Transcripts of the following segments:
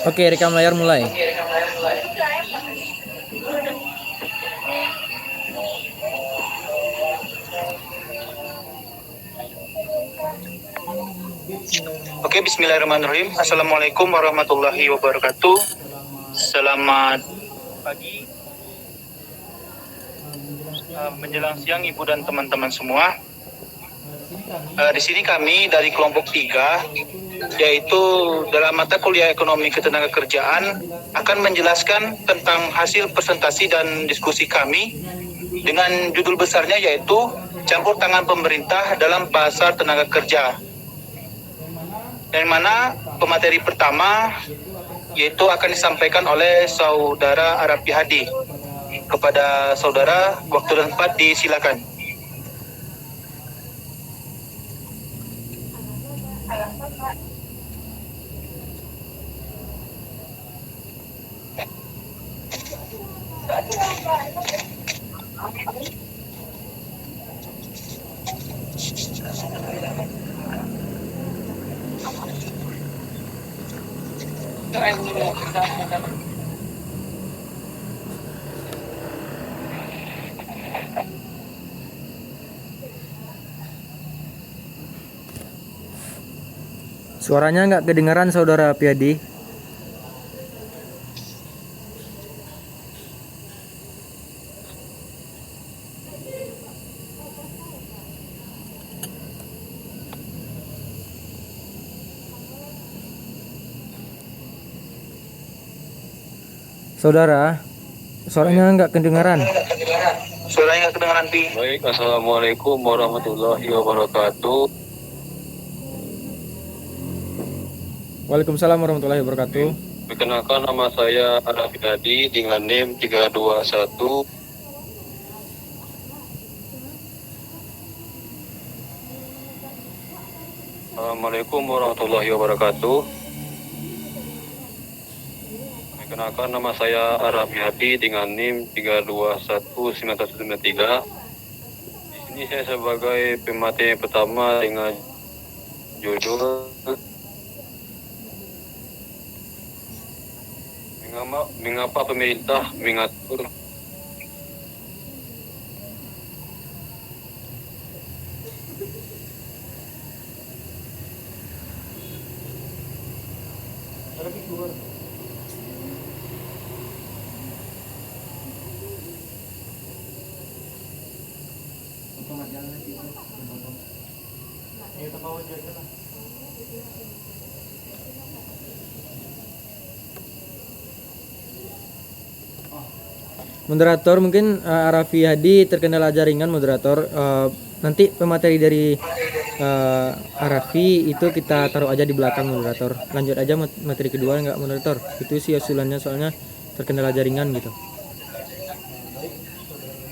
Oke, rekam layar mulai. Oke, bismillahirrahmanirrahim. Assalamualaikum warahmatullahi wabarakatuh. Selamat pagi, menjelang siang Ibu dan teman-teman semua. Di sini kami dari kelompok 3, yaitu dalam mata kuliah ekonomi ketenagakerjaan, akan menjelaskan tentang hasil presentasi dan diskusi kami dengan judul besarnya yaitu campur tangan pemerintah dalam pasar tenaga kerja. Yang mana pemateri pertama yaitu akan disampaikan oleh Saudara Arapi Hadi. Kepada saudara, waktu dan tempat disilakan. Suaranya nggak kedengaran, Saudara Piadi. Saudara, suaranya nggak kedengaran. Suaranya nggak kedengaran, Pi. Baik, Assalamualaikum warahmatullahi wabarakatuh. Waalaikumsalam warahmatullahi wabarakatuh. Perkenalkan, nama saya Arafi Hadi dengan NIM 321. Assalamualaikum warahmatullahi wabarakatuh. Perkenalkan, nama saya Arafi Hadi dengan NIM 3219193. Di sini saya sebagai pemateri pertama dengan judul Mengapa pemerintah mengatur Moderator mungkin Arafi Hadi terkendala jaringan, moderator. Nanti pemateri dari Arafi itu kita taruh aja di belakang, moderator. Lanjut aja materi kedua, nggak, moderator? Itu sih usulannya, soalnya terkendala jaringan gitu.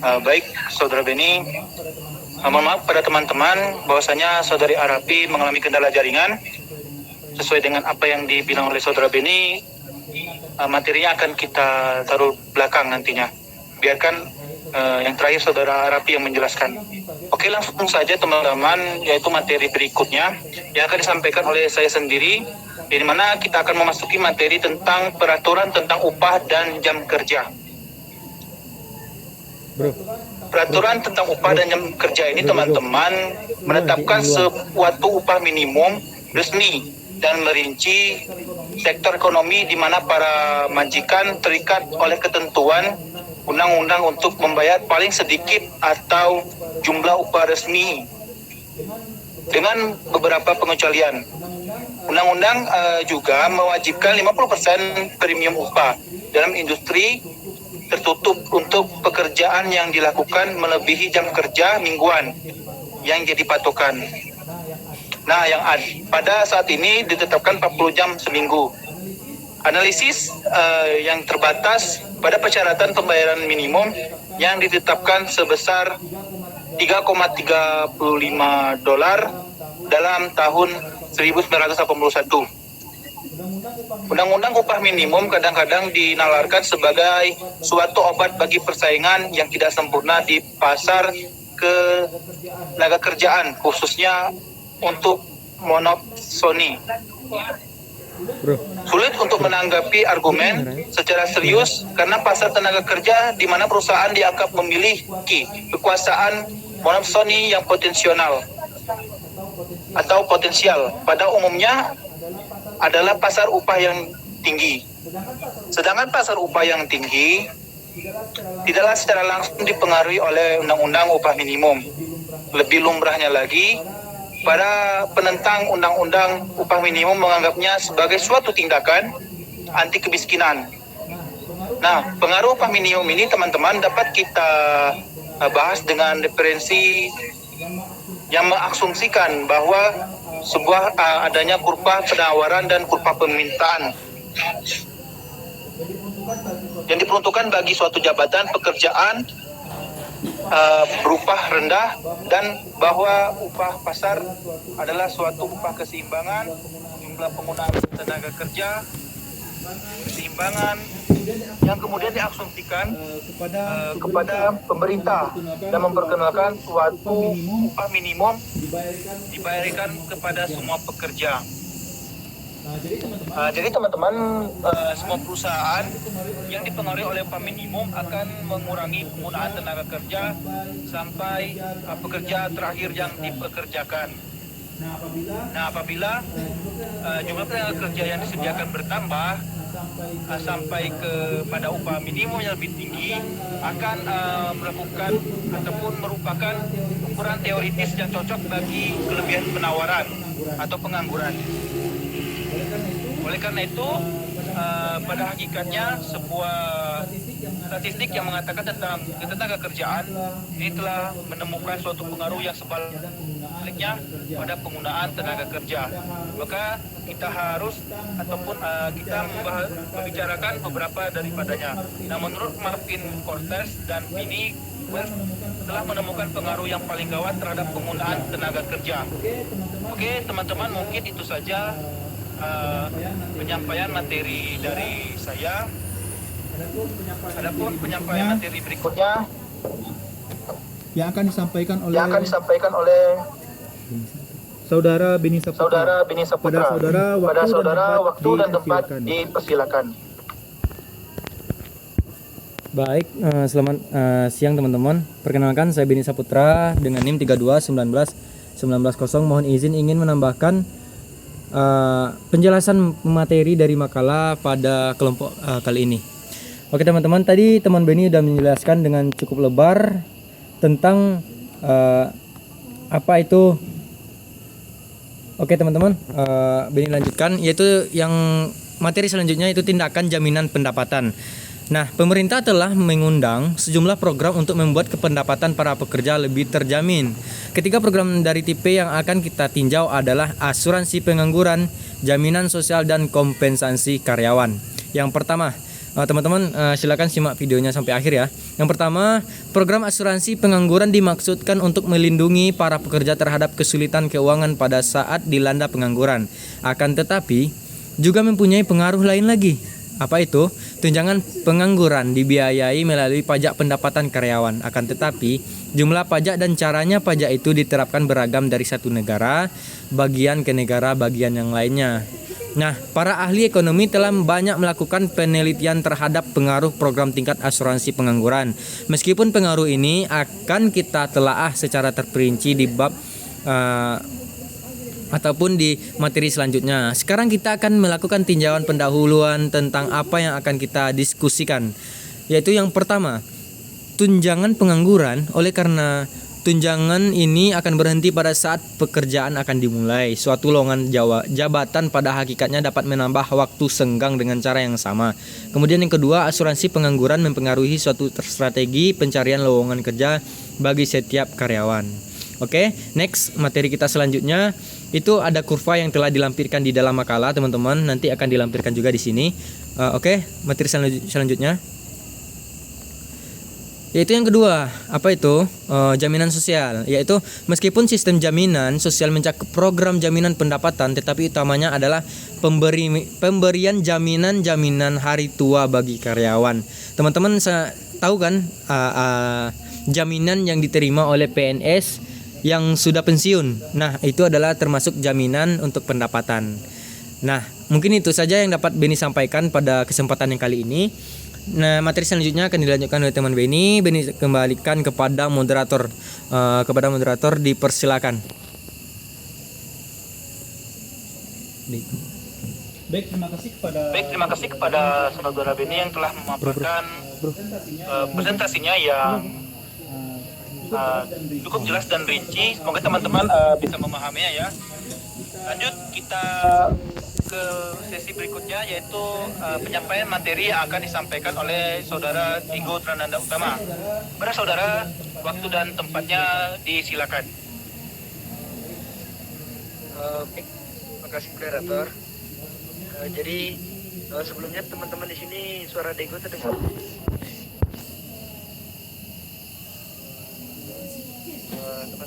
Baik, Saudara Beni. Mohon maaf pada teman-teman bahwasanya Saudari Arapi mengalami kendala jaringan. Sesuai dengan apa yang dibilang oleh Saudara Beni, materinya akan kita taruh belakang nantinya. Biarkan yang terakhir Saudara Arapi yang menjelaskan. Oke, langsung saja teman-teman, yaitu materi berikutnya yang akan disampaikan oleh saya sendiri, di mana kita akan memasuki materi tentang peraturan tentang upah dan jam kerja. Peraturan tentang upah dan jam kerja ini, teman-teman, menetapkan suatu upah minimum resmi dan merinci sektor ekonomi di mana para majikan terikat oleh ketentuan undang-undang untuk membayar paling sedikit atau jumlah upah resmi dengan beberapa pengecualian. Undang-undang juga mewajibkan 50% premium upah dalam industri tertutup untuk pekerjaan yang dilakukan melebihi jam kerja mingguan yang jadi patokan. Nah, yang pada saat ini ditetapkan 40 jam seminggu. Analisis yang terbatas pada persyaratan pembayaran minimum yang ditetapkan sebesar $3,35 dalam tahun 1981. Undang-undang upah minimum kadang-kadang dinalarkan sebagai suatu obat bagi persaingan yang tidak sempurna di pasar ketenagakerjaan, khususnya untuk monopsoni. Bro. Sulit untuk menanggapi argumen secara serius karena pasar tenaga kerja di mana perusahaan dianggap memiliki kekuasaan monopsoni yang potensial pada umumnya adalah pasar upah yang tinggi. Sedangkan pasar upah yang tinggi tidaklah secara langsung dipengaruhi oleh undang-undang upah minimum. Lebih lumrahnya lagi, para penentang undang-undang upah minimum menganggapnya sebagai suatu tindakan anti kemiskinan. Nah, pengaruh upah minimum ini teman-teman dapat kita bahas dengan referensi yang mengasumsikan bahwa sebuah adanya kurva penawaran dan kurva permintaan yang diperuntukkan bagi suatu jabatan pekerjaan berupah rendah, dan bahwa upah pasar adalah suatu upah keseimbangan jumlah penggunaan tenaga kerja keseimbangan yang kemudian diasumsikan kepada pemerintah dan memperkenalkan suatu upah minimum dibayarkan kepada semua pekerja. Jadi teman-teman, semua perusahaan yang dipengaruhi oleh upah minimum akan mengurangi penggunaan tenaga kerja sampai pekerja terakhir yang dipekerjakan. Nah, apabila jumlah tenaga kerja yang disediakan bertambah sampai kepada upah minimum yang lebih tinggi, akan melakukan ataupun merupakan ukuran teoritis yang cocok bagi kelebihan penawaran atau pengangguran. Oleh karena itu, pada hakikatnya sebuah statistik yang mengatakan tentang ketenaga kerjaan ini telah menemukan suatu pengaruh yang sebaliknya pada penggunaan tenaga kerja. Maka kita harus ataupun kita membicarakan beberapa daripadanya. Nah, menurut Marvin Cortez dan Vinnie telah menemukan pengaruh yang paling gawat terhadap penggunaan tenaga kerja. Oke, teman-teman, mungkin itu saja penyampaian materi dari saya. Adapun penyampaian materi berikutnya yang akan disampaikan oleh Saudara Beni Saputra. Pada saudara waktu dan tempat dipersilakan. Baik, selamat siang teman-teman. Perkenalkan, saya Beni Saputra dengan NIM 32191910. Mohon izin ingin menambahkan penjelasan materi dari makalah pada kelompok kali ini. Oke teman-teman, tadi teman Beni sudah menjelaskan dengan cukup lebar tentang apa itu. Oke teman-teman, Beni lanjutkan, yaitu yang materi selanjutnya itu tindakan jaminan pendapatan. Nah, pemerintah telah mengundang sejumlah program untuk membuat kependapatan para pekerja lebih terjamin. Ketiga program dari tipe yang akan kita tinjau adalah asuransi pengangguran, jaminan sosial, dan kompensasi karyawan. Yang pertama, teman-teman silakan simak videonya sampai akhir ya. Yang pertama, program asuransi pengangguran dimaksudkan untuk melindungi para pekerja terhadap kesulitan keuangan pada saat dilanda pengangguran. Akan tetapi, juga mempunyai pengaruh lain lagi. Apa itu? Tunjangan pengangguran dibiayai melalui pajak pendapatan karyawan. Akan tetapi, jumlah pajak dan caranya pajak itu diterapkan beragam dari satu negara bagian ke negara bagian yang lainnya. Nah, para ahli ekonomi telah banyak melakukan penelitian terhadap pengaruh program tingkat asuransi pengangguran. Meskipun pengaruh ini akan kita telaah secara terperinci di bab ataupun di materi selanjutnya. Sekarang kita akan melakukan tinjauan pendahuluan tentang apa yang akan kita diskusikan, yaitu yang pertama, tunjangan pengangguran. Oleh karena tunjangan ini akan berhenti pada saat pekerjaan akan dimulai. Suatu lowongan jabatan pada hakikatnya dapat menambah waktu senggang dengan cara yang sama. Kemudian yang kedua, asuransi pengangguran mempengaruhi suatu strategi pencarian lowongan kerja bagi setiap karyawan. Oke, next materi kita selanjutnya itu ada kurva yang telah dilampirkan di dalam makalah, teman-teman. Nanti akan dilampirkan juga di sini. Oke, materi selanjutnya yaitu yang kedua, apa itu? Jaminan sosial. Yaitu meskipun sistem jaminan sosial mencakup program jaminan pendapatan, tetapi utamanya adalah pemberian jaminan hari tua bagi karyawan. Teman-teman tahu kan jaminan yang diterima oleh PNS yang sudah pensiun. Nah, itu adalah termasuk jaminan untuk pendapatan. Nah, mungkin itu saja yang dapat Beni sampaikan pada kesempatan yang kali ini. Nah, materi selanjutnya akan dilanjutkan oleh teman Beni. Beni kembalikan kepada moderator. Dipersilakan. Baik, terima kasih kepada saudara Beni yang telah memaparkan presentasinya yang cukup jelas dan rinci. Semoga teman-teman bisa memahaminya ya. Lanjut kita ke sesi berikutnya, yaitu penyampaian materi yang akan disampaikan oleh saudara Digo Trananda Utama. Pada saudara, waktu dan tempatnya disilakan. Baik, terima kasih moderator. Jadi sebelumnya teman-teman di sini suara Digo terdengar.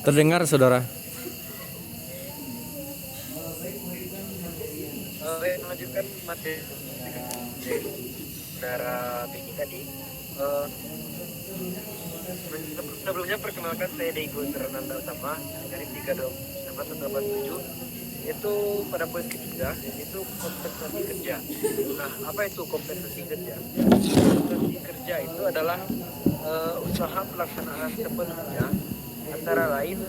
Terdengar, saudara. Melanjutkan materi saudara Beni tadi. Sebelumnya perkenalkan saya Digo Trananda Utama dari 327 itu pada poin ketiga, itu kompensasi kerja. Nah, apa itu kompensasi kerja? Kompensasi kerja itu adalah usaha pelaksanaan sepenuhnya antara lain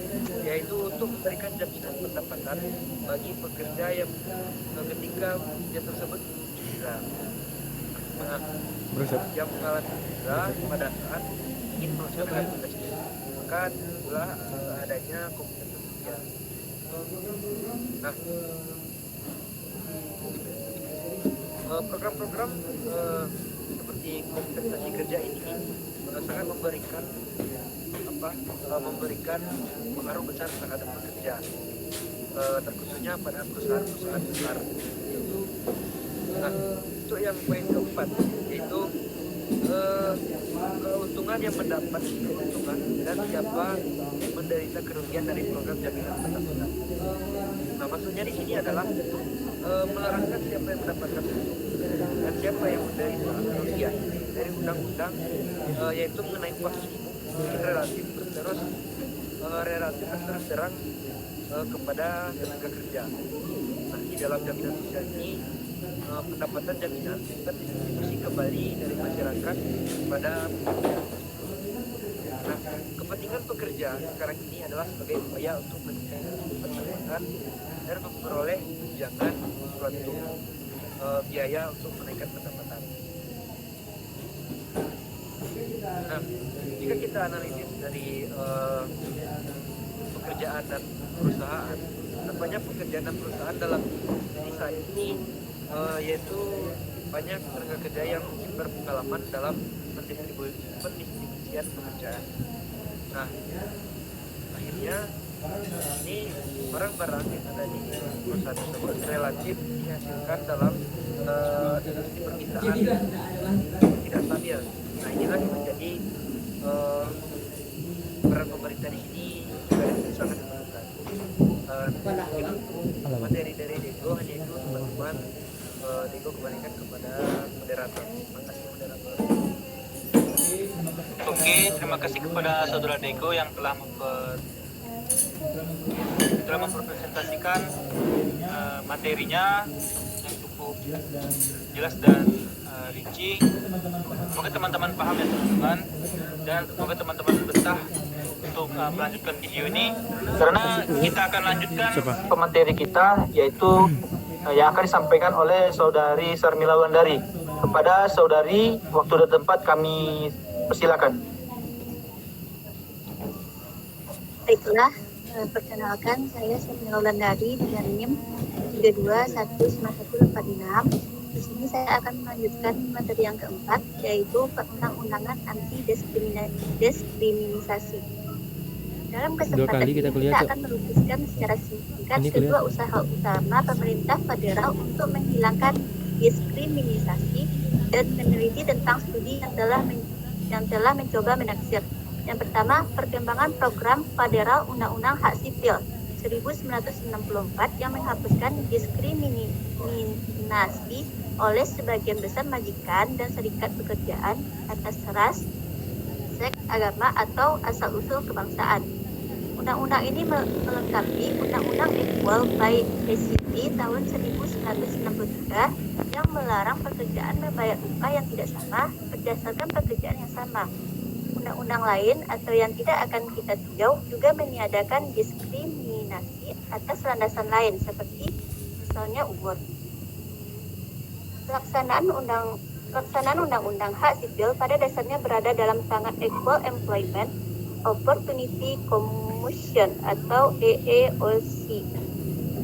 yaitu untuk memberikan jaminan pendapatan bagi pekerja yang ketika kerja tersebut cedera. Nah, yang mengalami cedera pada saat ingin melaksanakan tugas, maka itulah adanya kompensasi kerja. Nah, program-program seperti kompensasi kerja ini sangat memberikan pengaruh besar terhadap pekerja, terkhususnya pada perusahaan-perusahaan besar. Nah, untuk yang poin keempat yaitu keuntungan yang mendapat keuntungan dan siapa menderita kerugian dari program jaminan pendapatan. Nah, maksudnya di sini adalah melarangkan siapa yang mendapatkan keuntungan dan siapa yang menderita kerugian dari undang-undang yaitu mengenai upah minimum relatif terus-terang kepada tenaga kerja. Nah, di dalam jaminan sosial ini pendapatan jaminan terdistribusi kembali dari masyarakat kepada pekerja. Nah, kepentingan pekerja sekarang ini adalah sebagai upaya untuk mencari pendapatan dan memperoleh tunjangan suatu biaya untuk menaikkan pendapatan. Nah, jika kita analisis dari pekerjaan dan perusahaan, nampaknya pekerjaan dan perusahaan dalam ini saat ini yaitu banyak tenaga kerja yang mungkin berpengalaman dalam pendistribusian pekerjaan. Nah, akhirnya ini barang-barang yang ada di perusahaan tersebut relatif dihasilkan dalam industri permintaan tidak stabil. Nah, inilah yang menjadi peran pemerintah di sini juga sangat diperlukan. Materi dari Digo hanya itu, teman-teman. Digo kembalikan kepada moderator. Terima kasih moderator. Oke, terima kasih kepada saudara Digo yang telah mempresentasikan materinya yang cukup jelas dan rinci. Semoga teman-teman paham ya teman-teman, dan semoga teman-teman betah untuk melanjutkan video ini, karena kita akan lanjutkan pemateri kita, yaitu yang akan disampaikan oleh saudari Sarmila Wulandari. Kepada saudari, waktu dan tempat kami persilakan. Baiklah, perkenalkan saya Sarmila Wulandari dengan NIM 321946. Di sini saya akan melanjutkan materi yang keempat, yaitu perundang-undangan anti diskriminasi. Dalam kesempatan ini kita akan melukiskan secara singkat kedua usaha utama pemerintah federal untuk menghilangkan diskriminasi dan meneliti tentang studi yang telah mencoba menaksir. Yang pertama, perkembangan program federal Undang-Undang Hak Sipil 1964 yang menghapuskan diskriminasi oleh sebagian besar majikan dan serikat pekerjaan atas ras, seks, agama, atau asal-usul kebangsaan. Undang-undang ini melengkapi Undang-Undang Equal by Ecity tahun 1963 yang melarang pekerjaan membayar upah yang tidak sama berdasarkan pekerjaan yang sama. Undang-undang lain atau yang tidak akan kita tinjau juga meniadakan diskriminasi atas landasan lain seperti misalnya umur. Pelaksanaan Undang-Undang Hak Sipil pada dasarnya berada dalam tangan Equal Employment Opportunity Commission atau EEOC.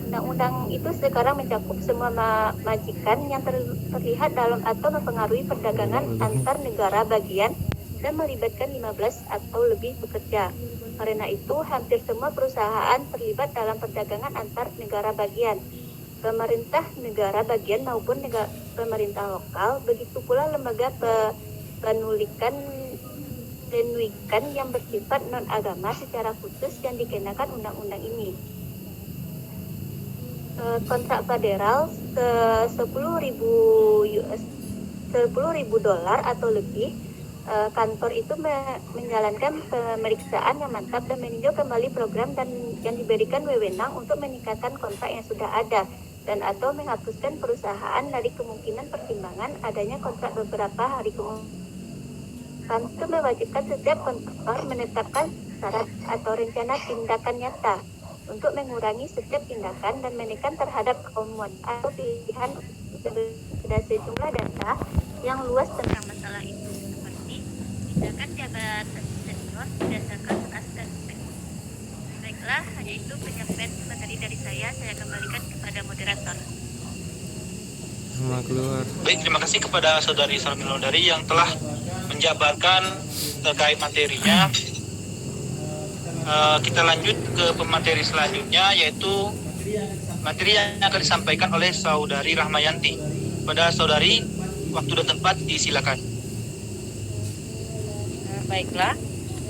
Undang-undang itu sekarang mencakup semua majikan yang terlihat dalam atau mempengaruhi perdagangan antar negara bagian dan melibatkan 15 atau lebih pekerja. Karena itu, hampir semua perusahaan terlibat dalam perdagangan antar negara bagian. Pemerintah negara bagian maupun pemerintah lokal, begitu pula lembaga penulikan yang bersifat non-agama secara khusus yang dikenakan undang-undang ini. Kontrak federal $10.000 atau lebih, kantor itu menjalankan pemeriksaan yang mantap dan meninjau kembali program dan yang diberikan wewenang untuk meningkatkan kontrak yang sudah ada dan atau menghapuskan perusahaan dari kemungkinan pertimbangan adanya kontrak beberapa hari kemudian. Kantor mewajibkan setiap kontraktor menetapkan syarat atau rencana tindakan nyata untuk mengurangi setiap tindakan dan menekan terhadap keumuman atau pilihan sudah sejumlah data yang luas tentang masalah itu seperti tindakan jabatan senior berdasarkan aspek. Baiklah, hanya itu penyampaian materi dari saya kembalikan kepada moderator. Sama keluar. Baik, terima kasih kepada Saudari Sarmil Lodari yang telah menjabarkan terkait materinya. Kita lanjut ke pemateri selanjutnya, yaitu materi yang akan disampaikan oleh Saudari Rahmayanti. Pada Saudari, waktu dan tempat disilakan. Baiklah,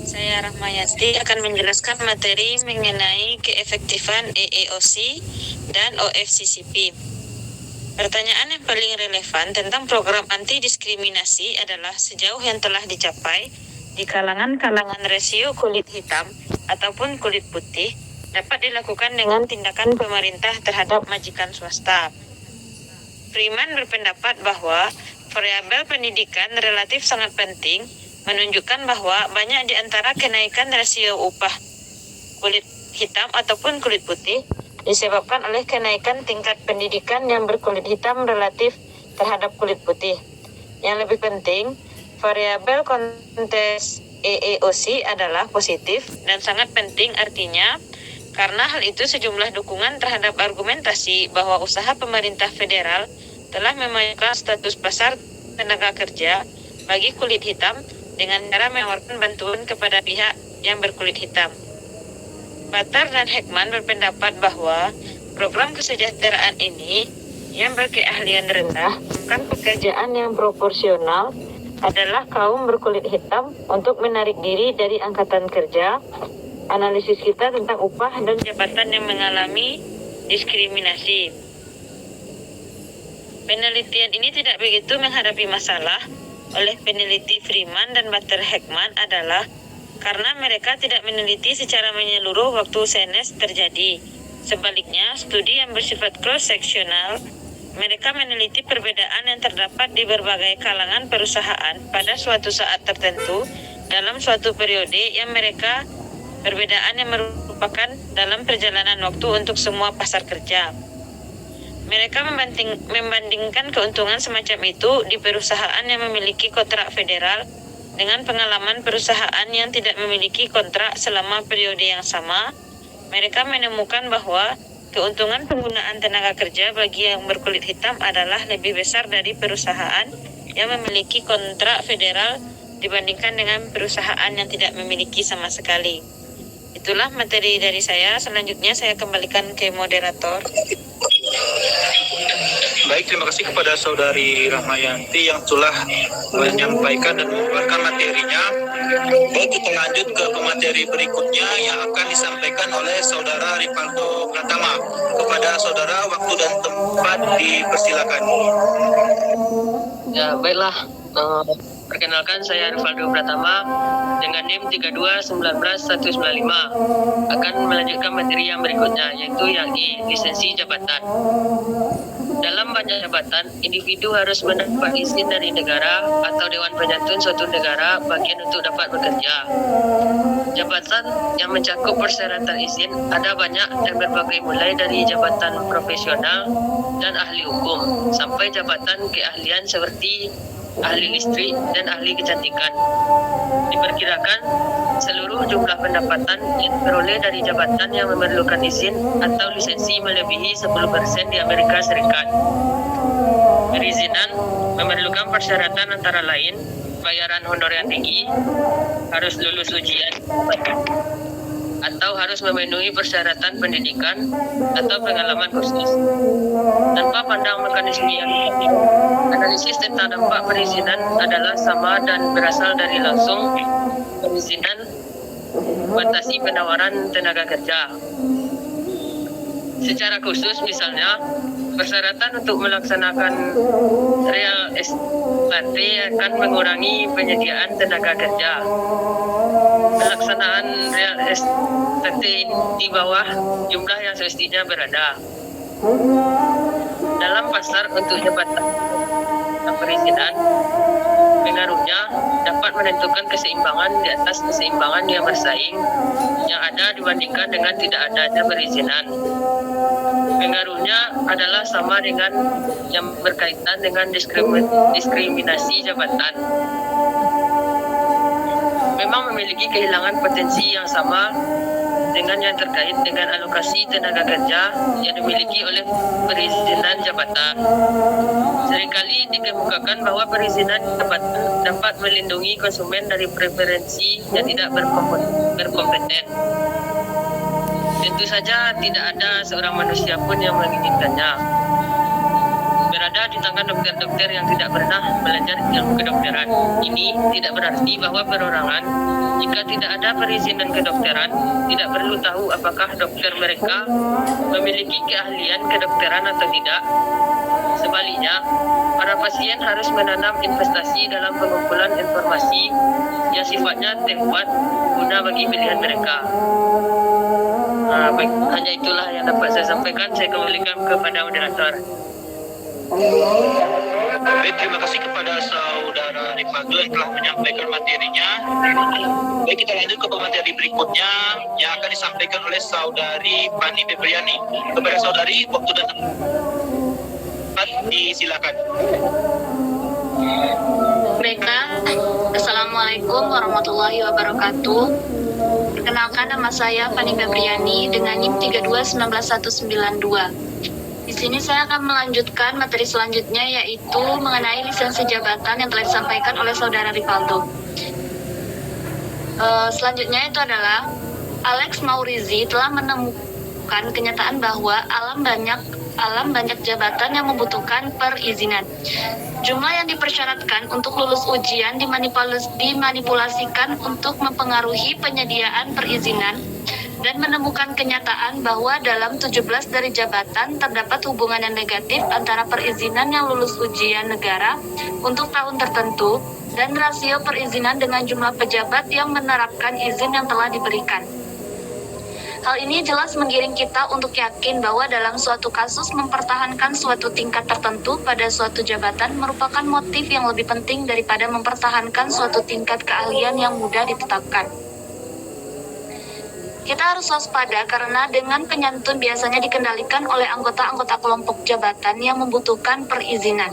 saya Rahmayanti akan menjelaskan materi mengenai keefektifan EEOC dan OFCCP. Pertanyaan yang paling relevan tentang program anti diskriminasi adalah sejauh yang telah dicapai di kalangan rasio kulit hitam ataupun kulit putih dapat dilakukan dengan tindakan pemerintah terhadap majikan swasta. Freeman berpendapat bahwa variabel pendidikan relatif sangat penting, menunjukkan bahwa banyak di antara kenaikan rasio upah kulit hitam ataupun kulit putih disebabkan oleh kenaikan tingkat pendidikan yang berkulit hitam relatif terhadap kulit putih. Yang lebih penting, variabel kontes EEOC adalah positif dan sangat penting, artinya karena hal itu sejumlah dukungan terhadap argumentasi bahwa usaha pemerintah federal telah memajukan status pasar tenaga kerja bagi kulit hitam dengan cara menawarkan bantuan kepada pihak yang berkulit hitam. Butler dan Heckman berpendapat bahwa program kesejahteraan ini yang berkeahlian rendah bukan pekerjaan yang proporsional adalah kaum berkulit hitam untuk menarik diri dari angkatan kerja. Analisis kita tentang upah dan jabatan yang mengalami diskriminasi. Penelitian ini tidak begitu menghadapi masalah oleh peneliti Freeman dan Butler Heckman adalah karena mereka tidak meneliti secara menyeluruh waktu senes terjadi. Sebaliknya, studi yang bersifat cross-seksional, mereka meneliti perbedaan yang terdapat di berbagai kalangan perusahaan pada suatu saat tertentu dalam suatu periode yang perbedaan yang merupakan dalam perjalanan waktu untuk semua pasar kerja. Mereka membandingkan keuntungan semacam itu di perusahaan yang memiliki kontrak federal dengan pengalaman perusahaan yang tidak memiliki kontrak selama periode yang sama. Mereka menemukan bahwa keuntungan penggunaan tenaga kerja bagi yang berkulit hitam adalah lebih besar dari perusahaan yang memiliki kontrak federal dibandingkan dengan perusahaan yang tidak memiliki sama sekali. Itulah materi dari saya. Selanjutnya saya kembalikan ke moderator. Baik, terima kasih kepada Saudari Rahmayanti yang telah menyampaikan dan mengeluarkan materinya. Baik, kita lanjut ke pemateri berikutnya yang akan disampaikan oleh Saudara Rivaldo Pratama. Kepada Saudara, waktu dan tempat dipersilakan. Ya, baiklah. Perkenalkan, saya Rivaldo Pratama dengan NIM 3219195 akan melanjutkan materi yang berikutnya, yaitu yang lisensi jabatan. Dalam banyak jabatan, individu harus mendapat izin dari negara atau Dewan Penyantun suatu negara bagian untuk dapat bekerja. Jabatan yang mencakup persyaratan izin ada banyak dan berbagai, mulai dari jabatan profesional dan ahli hukum sampai jabatan keahlian seperti ahli listrik dan ahli kecantikan. Diperkirakan seluruh jumlah pendapatan yang diperoleh dari jabatan yang memerlukan izin atau lisensi melebihi 10% di Amerika Serikat. Perizinan memerlukan persyaratan antara lain bayaran honor yang tinggi, harus lulus ujian, atau harus memenuhi persyaratan pendidikan atau pengalaman khusus. Tanpa pandang mekanisme yang analisis tentang dampak perizinan adalah sama dan berasal dari langsung perizinan batasi penawaran tenaga kerja. Secara khusus, misalnya, persyaratan untuk melaksanakan real estate akan mengurangi penyediaan tenaga kerja. Pelaksanaan real estate di bawah jumlah yang semestinya berada. Dalam pasar untuk jabatan perizinan, pengaruhnya dapat menentukan keseimbangan di atas keseimbangan yang bersaing yang ada dibandingkan dengan tidak adanya perizinan. Pengaruhnya adalah sama dengan yang berkaitan dengan diskriminasi jabatan. Memang memiliki kehilangan potensi yang sama dengan yang terkait dengan alokasi tenaga kerja yang dimiliki oleh perizinan jabatan. Seringkali dikemukakan bahwa perizinan jabatan dapat melindungi konsumen dari preferensi yang tidak berkompeten. Tentu saja tidak ada seorang manusia pun yang menginginkannya. Berada di tangan dokter-dokter yang tidak pernah belajar ilmu kedokteran. Ini tidak berarti bahwa perorangan, jika tidak ada perizinan kedokteran, tidak perlu tahu apakah dokter mereka memiliki keahlian kedokteran atau tidak. Sebaliknya, para pasien harus menanam investasi dalam pengumpulan informasi yang sifatnya tepat guna bagi pilihan mereka. Baik, hanya itulah yang dapat saya sampaikan. Saya kembalikan kepada moderator. Baik, terima kasih kepada saudara Rivaldo yang telah menyampaikan materinya. Baik, kita lanjut ke materi berikutnya yang akan disampaikan oleh saudari Fani Febriani. Kepada saudari, waktu dan tempat disilakan. Baiklah, Assalamualaikum warahmatullahi wabarakatuh. Perkenalkan, nama saya Fani Febriani dengan NIM 3219192. Di sini saya akan melanjutkan materi selanjutnya, yaitu mengenai lisensi jabatan yang telah disampaikan oleh saudara Rivaldo. Selanjutnya itu adalah Alex Maurizi telah menemukan kenyataan bahwa alam banyak jabatan yang membutuhkan perizinan. Jumlah yang dipersyaratkan untuk lulus ujian dimanipulasikan untuk mempengaruhi penyediaan perizinan, dan menemukan kenyataan bahwa dalam 17 dari jabatan terdapat hubungan yang negatif antara perizinan yang lulus ujian negara untuk tahun tertentu dan rasio perizinan dengan jumlah pejabat yang menerapkan izin yang telah diberikan. Hal ini jelas menggiring kita untuk yakin bahwa dalam suatu kasus mempertahankan suatu tingkat tertentu pada suatu jabatan merupakan motif yang lebih penting daripada mempertahankan suatu tingkat keahlian yang mudah ditetapkan. Kita harus waspada karena dengan penyantun biasanya dikendalikan oleh anggota-anggota kelompok jabatan yang membutuhkan perizinan.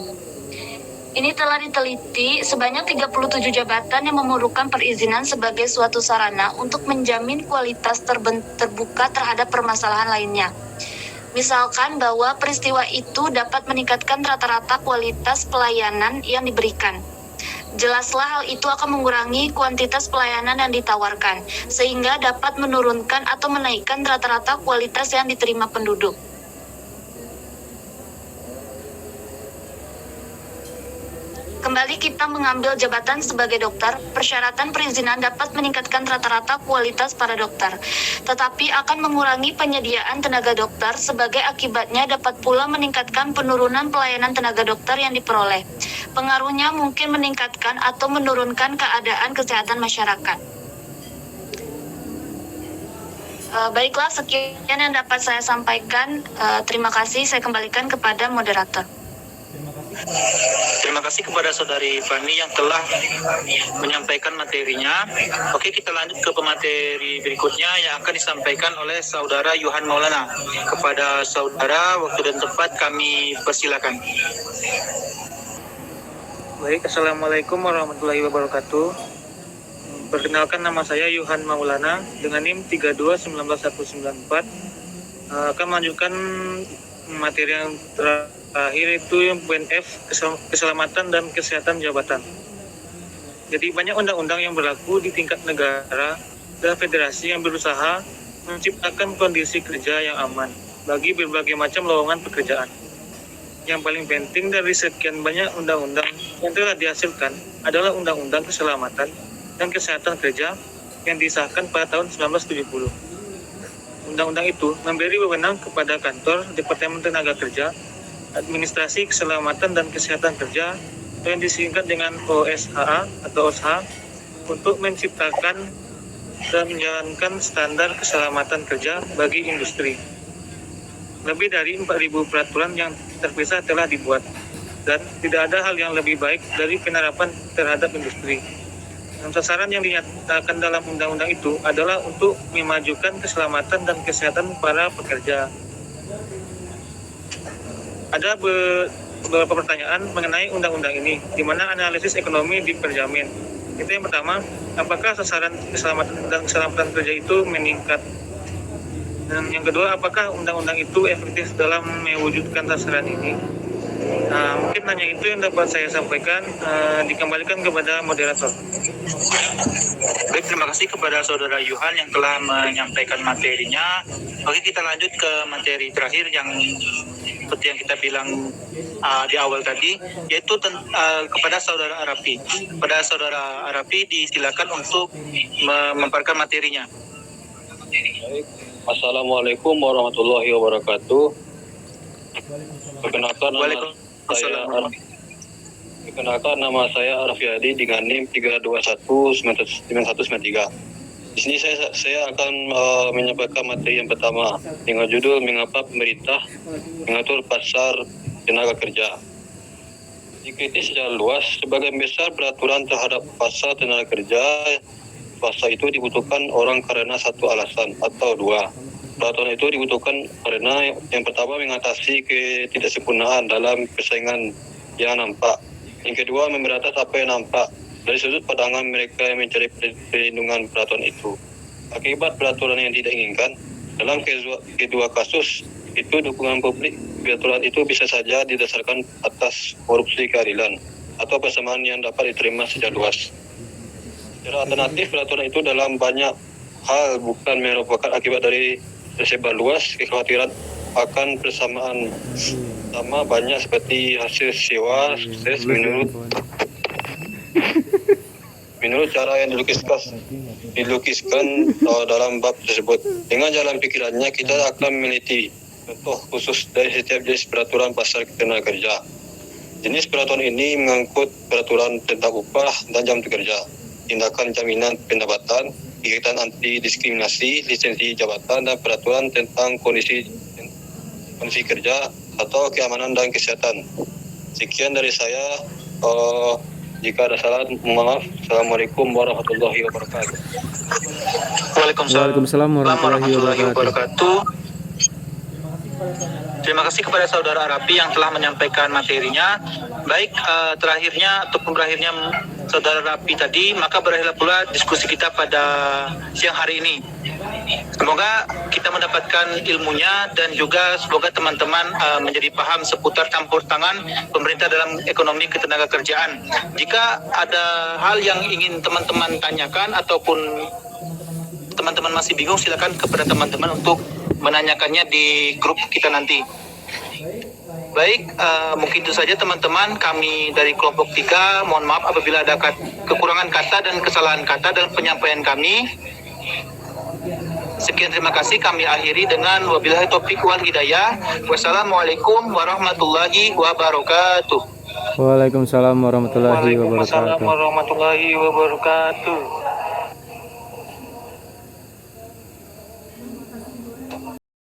Ini telah diteliti sebanyak 37 jabatan yang memerlukan perizinan sebagai suatu sarana untuk menjamin kualitas terbuka terhadap permasalahan lainnya. Misalkan bahwa peristiwa itu dapat meningkatkan rata-rata kualitas pelayanan yang diberikan. Jelaslah hal itu akan mengurangi kuantitas pelayanan yang ditawarkan, sehingga dapat menurunkan atau menaikkan rata-rata kualitas yang diterima penduduk. Kembali kita mengambil jabatan sebagai dokter, persyaratan perizinan dapat meningkatkan rata-rata kualitas para dokter, tetapi akan mengurangi penyediaan tenaga dokter. Sebagai akibatnya dapat pula meningkatkan penurunan pelayanan tenaga dokter yang diperoleh. Pengaruhnya mungkin meningkatkan atau menurunkan keadaan kesehatan masyarakat. Baiklah, sekian yang dapat saya sampaikan. Terima kasih, saya kembalikan kepada moderator. Terima kasih kepada Saudari Fani yang telah menyampaikan materinya. Oke, kita lanjut ke pemateri berikutnya yang akan disampaikan oleh Saudara Yohan Maulana. Kepada Saudara, waktu dan tempat kami persilakan. Baik, Assalamualaikum warahmatullahi wabarakatuh. Perkenalkan, nama saya Yohan Maulana dengan NIM 3219194. Akan melanjutkan materi yang terakhir, itu yang poin F, keselamatan dan kesehatan jabatan. Jadi banyak undang-undang yang berlaku di tingkat negara dan federasi yang berusaha menciptakan kondisi kerja yang aman bagi berbagai macam lowongan pekerjaan. Yang paling penting dari sekian banyak undang-undang yang telah dihasilkan adalah Undang-Undang Keselamatan dan Kesehatan Kerja yang disahkan pada tahun 1970. Undang-undang itu memberi wewenang kepada kantor Departemen Tenaga Kerja, Administrasi Keselamatan dan Kesehatan Kerja yang disingkat dengan OSHA atau OSHA untuk menciptakan dan menjalankan standar keselamatan kerja bagi industri. Lebih dari 4.000 peraturan yang terpisah telah dibuat, dan tidak ada hal yang lebih baik dari penerapan terhadap industri. Dan sasaran yang dinyatakan dalam undang-undang itu adalah untuk memajukan keselamatan dan kesehatan para pekerja. Ada beberapa pertanyaan mengenai undang-undang ini, di mana analisis ekonomi diperjamin. Itu yang pertama, apakah sasaran keselamatan dan keselamatan kerja itu meningkat? Dan yang kedua, apakah undang-undang itu efektif dalam mewujudkan sasaran ini? Mungkin hanya itu yang dapat saya sampaikan. Dikembalikan kepada moderator. Baik, terima kasih kepada Saudara Yohan yang telah menyampaikan materinya. Oke, kita lanjut ke materi terakhir yang seperti yang kita bilang di awal tadi, yaitu kepada Saudara Arafi. Kepada Saudara Arafi disilakan untuk memaparkan materinya. Assalamualaikum warahmatullahi wabarakatuh. Perkenalkan, nama saya Arafi Hadi dengan NIM 3219193. Di sini saya akan menyampaikan materi yang pertama dengan judul mengapa pemerintah mengatur pasar tenaga kerja. Dikritik secara luas, sebagian besar peraturan terhadap pasar tenaga kerja, pasar itu dibutuhkan orang karena satu alasan atau dua. Peraturan itu dibutuhkan karena yang pertama mengatasi ketidaksempurnaan dalam persaingan yang nampak. Yang kedua, memberantas apa yang nampak dari sudut pandangan mereka yang mencari perlindungan peraturan itu. Akibat peraturan yang tidak inginkan, dalam kedua kasus itu dukungan publik peraturan itu bisa saja didasarkan atas korupsi keadilan atau persamaan yang dapat diterima secara luas. Secara alternatif, peraturan itu dalam banyak hal bukan merupakan akibat dari tersebar luas kekhawatiran akan persamaan sama banyak seperti hasil sewa sukses menurut cara yang dilukiskan dalam bab tersebut. Dengan jalan pikirannya kita akan meneliti contoh khusus dari setiap jenis peraturan pasar tenaga kerja. Jenis peraturan ini mengangkut peraturan tentang upah dan jam kerja, tindakan jaminan pendapatan, kegiatan anti diskriminasi, lisensi jabatan, dan peraturan tentang kondisi kerja atau keamanan dan kesehatan. Sekian dari saya. Jika ada salah, maaf. Assalamualaikum warahmatullahi wabarakatuh. Waalaikumsalam warahmatullahi wabarakatuh. Terima kasih kepada Saudara Arafi yang telah menyampaikan materinya. Baik, terakhirnya ataupun berakhirnya Saudara Arafi tadi, maka berakhirlah pula diskusi kita pada siang hari ini. Semoga kita mendapatkan ilmunya dan juga semoga teman-teman menjadi paham seputar campur tangan pemerintah dalam ekonomi ketenaga kerjaan. Jika ada hal yang ingin teman-teman tanyakan ataupun teman-teman masih bingung, silakan kepada teman-teman untuk menanyakannya di grup kita nanti. Baik, mungkin itu saja teman-teman. Kami dari kelompok 3, mohon maaf apabila ada kekurangan kata dan kesalahan kata dalam penyampaian kami. Sekian, terima kasih. Kami akhiri dengan wabillahi taufiq wal hidayah. Wassalamualaikum warahmatullahi wabarakatuh. Waalaikumsalam warahmatullahi Waalaikumsalam wabarakatuh. warahmatullahi wabarakatuh.